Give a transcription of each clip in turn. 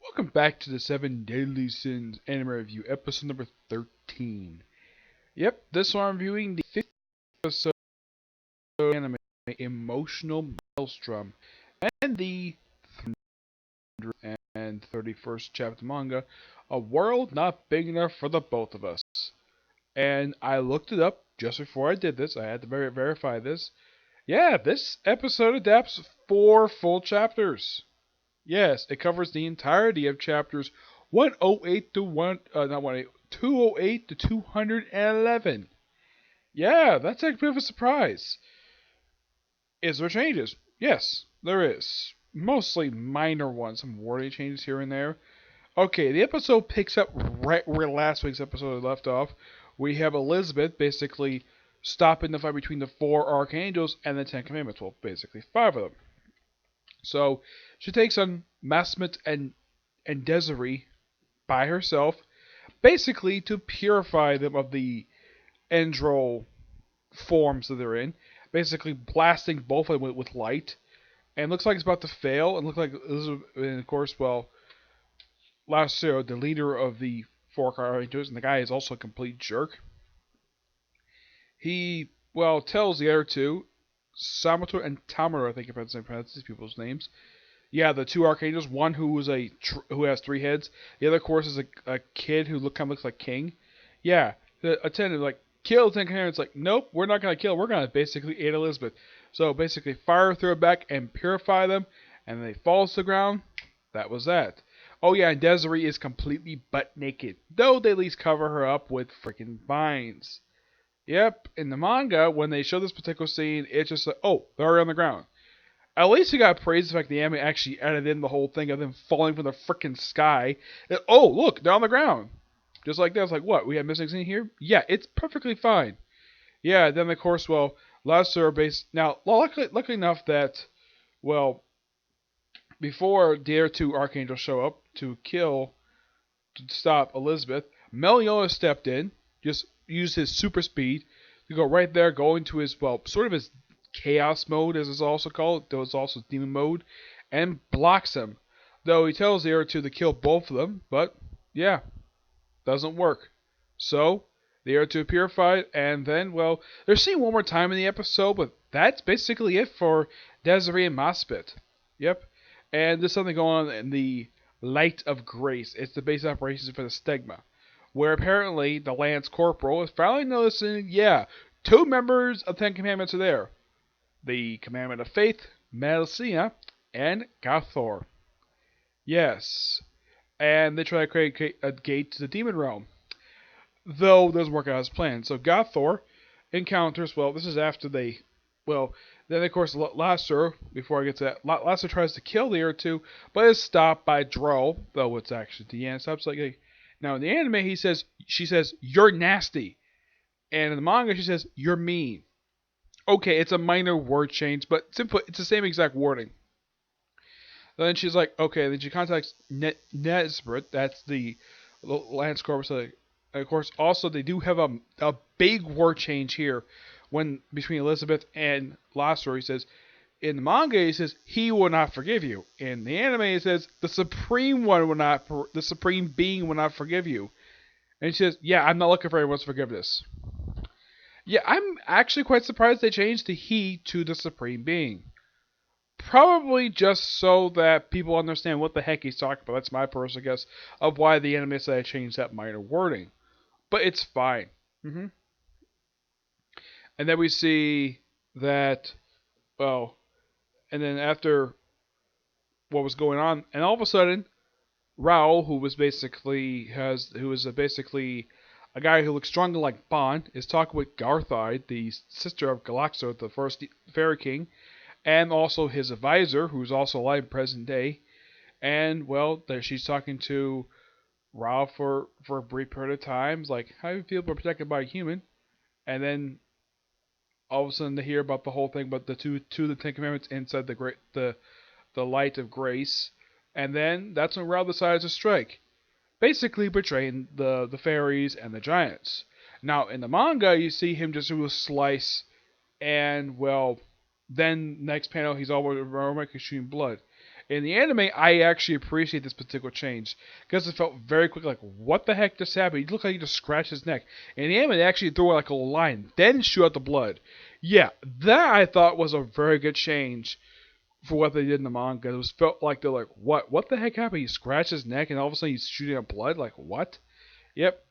Welcome back to the Seven Deadly Sins anime review, episode number 13. Yep, this one I'm reviewing the 5th episode of anime, Emotional Maelstrom, and the 331st chapter manga, A World Not Big Enough for the Both of Us. And I looked it up just before I did this, I had to verify this. Yeah, this episode adapts 4 full chapters. Yes, it covers the entirety of chapters 108 to 208 to 211. Yeah, that's a bit of a surprise. Is there changes? Yes, there is. Mostly minor ones, some wording changes here and there. Okay, the episode picks up right where last week's episode left off. We have Elizabeth basically stopping the fight between the 4 archangels and the 10 commandments. Well, basically 5 of them. So she takes on Masmet and Desiree by herself, basically to purify them of the andro forms that they're in, basically blasting both of them with light. And looks like it's about to fail, and looks like Elizabeth, and of course, well, Lasso, the leader of the 4 Archangels, and the guy is also a complete jerk. He, well, tells the other two, Samato and Tamaro, I think if I pronounce these people's names. Yeah, the 2 archangels. One who was who has 3 heads. The other, of course, is a kid who kind of looks like King. Yeah, the attendant like kill the 10 commandments. Like, nope, we're not gonna kill. We're gonna basically aid Elizabeth. So basically, fire through her back and purify them, and they fall to the ground. That was that. Oh yeah, and Desiree is completely butt naked, though they at least cover her up with freaking vines. Yep, in the manga, when they show this particular scene, it's just like, oh, they're already on the ground. At least he got praised the fact the anime actually added in the whole thing of them falling from the frickin' sky. And, oh, look, they're on the ground. Just like that. I was like, what? We have missing scene here? Yeah, it's perfectly fine. Yeah, then of course, well, Lazar base. Now, luckily enough that, well, before the other 2 archangels show up to stop Elizabeth, Meliodas stepped in, just used his super speed to go right there, go into his, well, sort of his chaos mode, as it's also called, though it's also demon mode, and blocks him. Though he tells the other two to kill both of them, but yeah, doesn't work. So the other two are purified, and then, well, they're seen one more time in the episode, but that's basically it for Desiree and Maspit. Yep. And there's something going on in the Light of Grace. It's the base operations for the Stigma, where apparently the Lance Corporal is finally noticing, yeah, 2 members of 10 Commandments are there. The Commandment of Faith, Maelstrom, and Gathor. Yes. And they try to create a gate to the demon realm. Though it doesn't work out as planned. So Gathor encounters, well, this is after they, well, then of course Lasser, before I get to that, Lasser tries to kill the other two, but is stopped by Dro, though it's actually Deanne. Stops like, now in the anime she says, you're nasty. And in the manga she says, you're mean. Okay, it's a minor word change, but simply it's the same exact wording. Then she's like, okay. Then she contacts Nesbrit. That's the Lance Corpus. And of course, also they do have a big word change here when between Elizabeth and Lasser. He says in the manga he says he will not forgive you. In the anime it says the supreme one will not, the supreme being will not forgive you. And she says, yeah, I'm not looking for anyone's forgiveness. Yeah, I'm actually quite surprised they changed the he to the supreme being. Probably just so that people understand what the heck he's talking about. That's my personal guess of why the anime said I changed that minor wording. But it's fine. hmm And then we see that, well, and then after what was going on, and all of a sudden, Raoul, who is basically a guy who looks stronger like Bond, is talking with Garthide, the sister of Galaxo, the first Fairy King, and also his advisor, who's also alive in present day. And well, there she's talking to Ralph for a brief period of time. Like, how do you feel about protected by a human? And then all of a sudden they hear about the whole thing about the two of the 10 Commandments inside the light of grace. And then that's when Ralph decides to strike, basically betraying the fairies and the giants. Now in the manga, you see him just do a slice, and well, then next panel he's all over shooting blood. In the anime, I actually appreciate this particular change because it felt very quick. Like, what the heck just happened? He looked like he just scratched his neck. In the anime, they actually threw like a line, then shoot out the blood. Yeah, that I thought was a very good change for what they did in the manga. It was felt like they're like, what? What the heck happened? He scratched his neck, and all of a sudden he's shooting out blood. Like, what? Yep.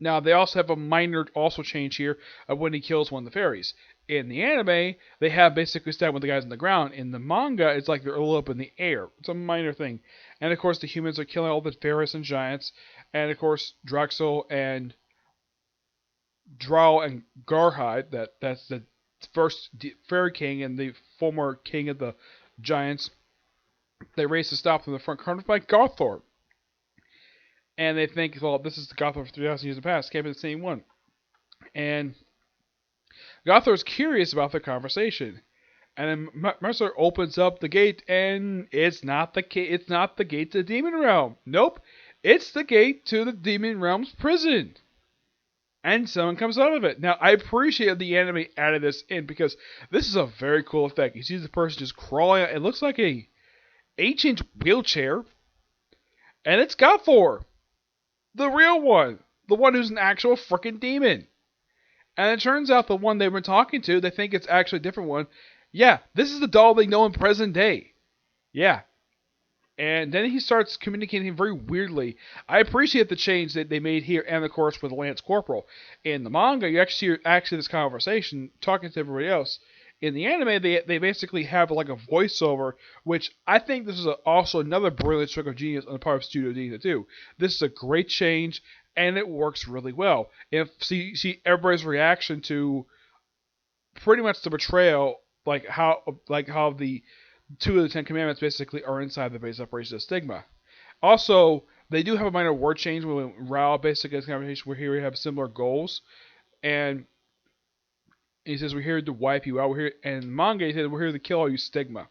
Now they also have a minor also change here of when he kills one of the fairies. In the anime, they have basically stabbed one of the guys on the ground. In the manga, it's like they're all up in the air. It's a minor thing. And of course, the humans are killing all the fairies and giants. And of course, Draxel and Drow and Garhide, that's the first fairy king and the former king of the giants, they race to stop them in the front, confronted by Gothor. And they think, well, this is the Gothor for 3,000 years in the past. Can't be the same one. And Gothor is curious about the conversation. And then Mercer opens up the gate, and it's not the gate to the demon realm. Nope, it's the gate to the demon realm's prison. And someone comes out of it. Now, I appreciate the anime added this in because this is a very cool effect. You see the person just crawling out. It looks like a ancient wheelchair, and it's Gothor. The real one. The one who's an actual freaking demon. And it turns out the one they've been talking to, they think it's actually a different one. Yeah, this is the doll they know in present day. Yeah. And then he starts communicating very weirdly. I appreciate the change that they made here and, of course, with Lance Corporal. In the manga, you actually hear this conversation talking to everybody else. In the anime, they basically have like a voiceover, which I think this is also another brilliant stroke of genius on the part of Studio D to do. This is a great change, and it works really well. If see everybody's reaction to pretty much the betrayal, like how the two of the Ten Commandments basically are inside the base operation of Stigma. Also, they do have a minor word change when Rao basically has a conversation where here we have similar goals, and he says, we're here to wipe you out. We're here, and manga, he says, we're here to kill all you Stigma.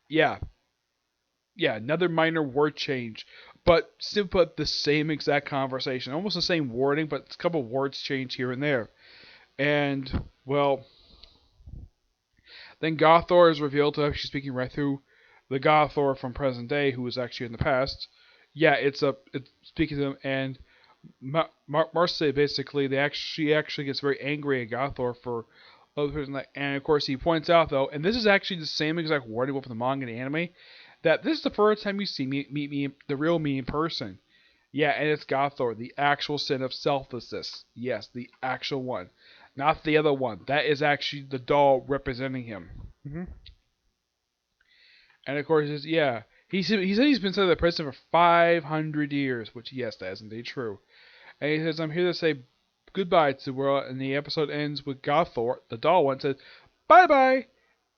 Yeah. Yeah, another minor word change. But still put the same exact conversation. Almost the same wording, but a couple words change here and there. And, well, then Gothor is revealed to actually speaking right through the Gothor from present day, who was actually in the past. Yeah, it's speaking to them, and Marseille basically, she actually gets very angry at Gothor for other person, and of course he points out though, and this is actually the same exact wording from the manga and the anime, that this is the first time you see meet me, the real me in person. Yeah, and it's Gothor, the actual sin of selflessness. Yes, the actual one, not the other one. That is actually the doll representing him. And of course, yeah, he said he's been sent to prison for 500 years, which yes, that is indeed true. And he says, I'm here to say goodbye to the world, and the episode ends with Gothor, the doll one, says, bye-bye.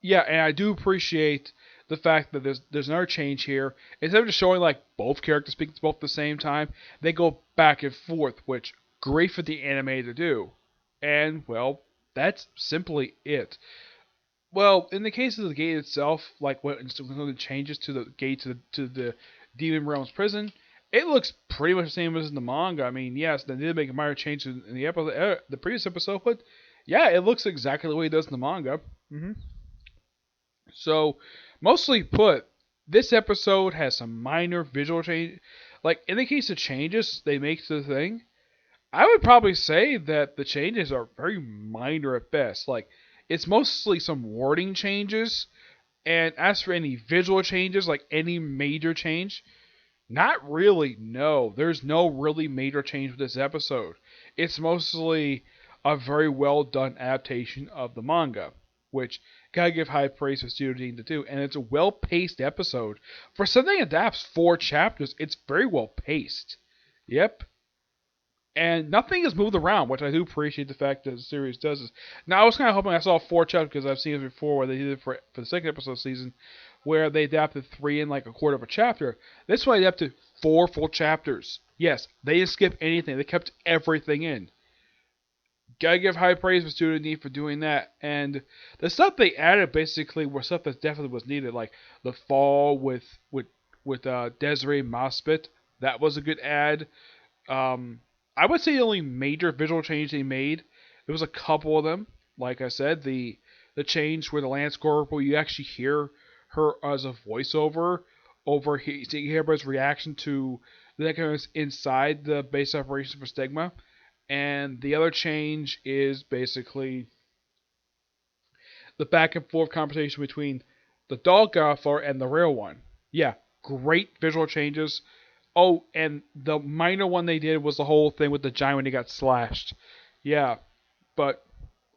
Yeah, and I do appreciate the fact that there's another change here. Instead of just showing, like, both characters speaking both at the same time, they go back and forth, which, great for the anime to do. And, well, that's simply it. Well, in the case of the gate itself, like, when the changes to the gate to the Demon Realm's prison, it looks pretty much the same as in the manga. I mean, yes, they did make a minor change in the episode, the previous episode, but yeah, it looks exactly the way it does in the manga. So, mostly put, this episode has some minor visual change. Like, in the case of changes they make to the thing, I would probably say that the changes are very minor at best. Like, it's mostly some wording changes, and as for any visual changes, like any major change, not really, no. There's no really major change with this episode. It's mostly a very well done adaptation of the manga, which gotta give high praise for Studio Dean to do, and it's a well paced episode. For something that adapts 4 chapters, it's very well paced. Yep. And nothing is moved around, which I do appreciate the fact that the series does this. Now, I was kind of hoping I saw 4 chapters because I've seen it before where they did it for the second episode of the season, where they adapted 3 in like a quarter of a chapter. This one they adapted 4 full chapters. Yes, they didn't skip anything. They kept everything in. Gotta give high praise for Studio D for doing that. And the stuff they added basically was stuff that definitely was needed, like the fall with Desiree Mospit. That was a good add. I would say the only major visual change they made, there was a couple of them. Like I said, the change where the Lance Corporal, you actually hear her as a voiceover over seeing everybody's reaction to the Necrons inside the base operations for Stigma. And the other change is basically the back and forth conversation between the doll Gothar and the real one. Yeah, great visual changes. Oh, and the minor one they did was the whole thing with the giant when he got slashed. Yeah, but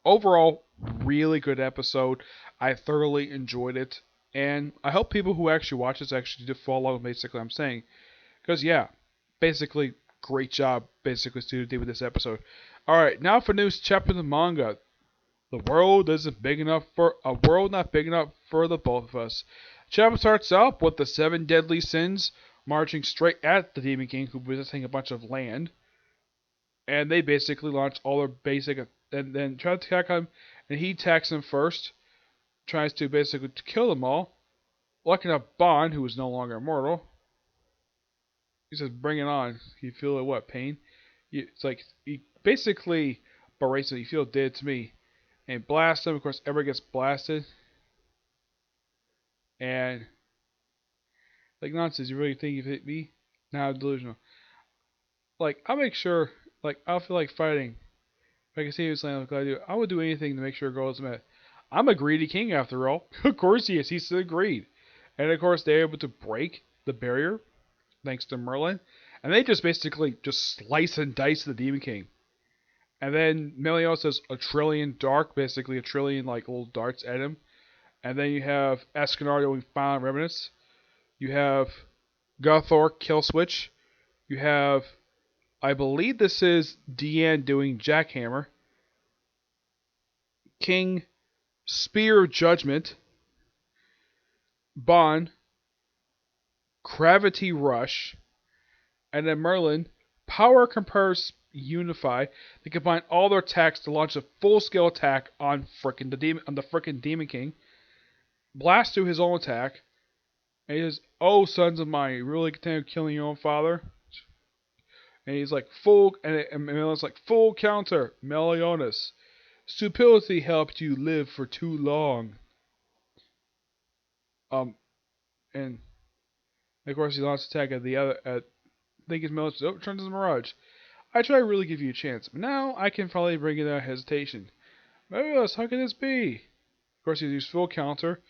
overall, really good episode. I thoroughly enjoyed it, and I hope people who actually watch this actually do follow basically what I'm saying. Because yeah, basically, great job basically Studio did with this episode. All right, now for news chapter of the manga. The world isn't big enough for a world not big enough for the both of us. Chapter starts out with the seven deadly sins marching straight at the Demon King, who was visiting a bunch of land, and they basically launch all their basic and then try to attack him, and he attacks him first, tries to basically kill them all. Lucky enough, Bond, who is no longer immortal, he says, "Bring it on." You feel it, what pain? It's like he basically berates him. You feel dead to me, and blasts him. Of course, everybody gets blasted, and like nonsense. You really think you hit me? Now delusional. Like I'll make sure. Like I'll feel like fighting. If I can see you saying, I would do anything to make sure a goal is met. I'm a greedy king after all. Of course he is. He's still greed. And of course they're able to break the barrier thanks to Merlin. And they just basically just slice and dice the Demon King. And then Melios says a trillion dark, basically a trillion like little darts at him. And then you have Escanor doing final remnants. You have Gothor kill switch. You have, I believe this is Deanne doing jackhammer. King Spear of Judgment, Bond, Gravity Rush, and then Merlin, Power Compress Unify. They combine all their attacks to launch a full-scale attack on the frickin' Demon King. Blast through his own attack, and he says, "Oh, sons of mine, you really continue killing your own father?" And he's like, and Merlin's like, "Full counter, Meliodas. Stupidity helped you live for too long." Um, and of course he launches attack at the other I think his military turns into a mirage. I try to really give you a chance, but now I can probably bring it out hesitation. Meliodas, how can this be? Of course he uses full counter.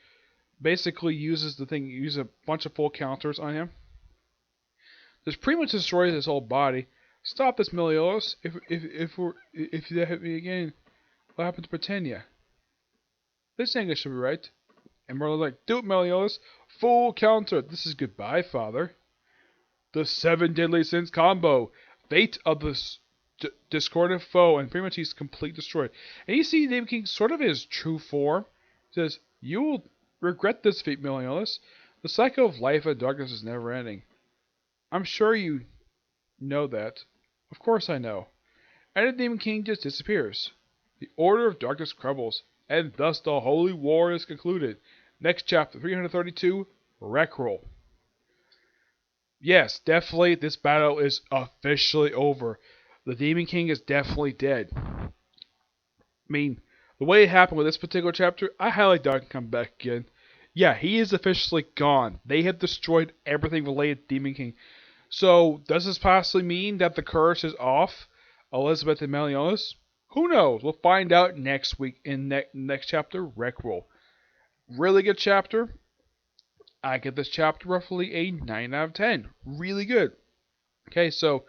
Basically uses a bunch of full counters on him. This pretty much destroys his whole body. Stop this, Meliodas. If you hit me again, what happened to Britannia? This English should be right. And Merlin's like, "Do it, Meliodas. Full counter. This is goodbye, father." The seven deadly sins combo. Fate of the discordant foe, and pretty much he's completely destroyed. And you see Demon King sort of his true form. He says, "You will regret this fate, Meliodas. The cycle of life and darkness is never ending." I'm sure you know that. Of course I know. And the Demon King just disappears. The Order of Darkness crumbles, and thus the Holy War is concluded. Next chapter, 332, Wreckroll. Yes, definitely, this battle is officially over. The Demon King is definitely dead. I mean, the way it happened with this particular chapter, I highly doubt he can come back again. Yeah, he is officially gone. They have destroyed everything related to Demon King. So, does this possibly mean that the curse is off Elizabeth and Meliodas? Who knows? We'll find out next week in next chapter, Wreckroll. Really good chapter. I give this chapter roughly a 9 out of 10. Really good. Okay, so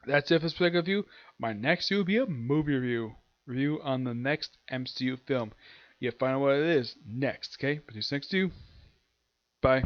that's it for this particular review. My next review will be a movie review on the next MCU film. You'll find out what it is next, okay? But this next to you. Bye.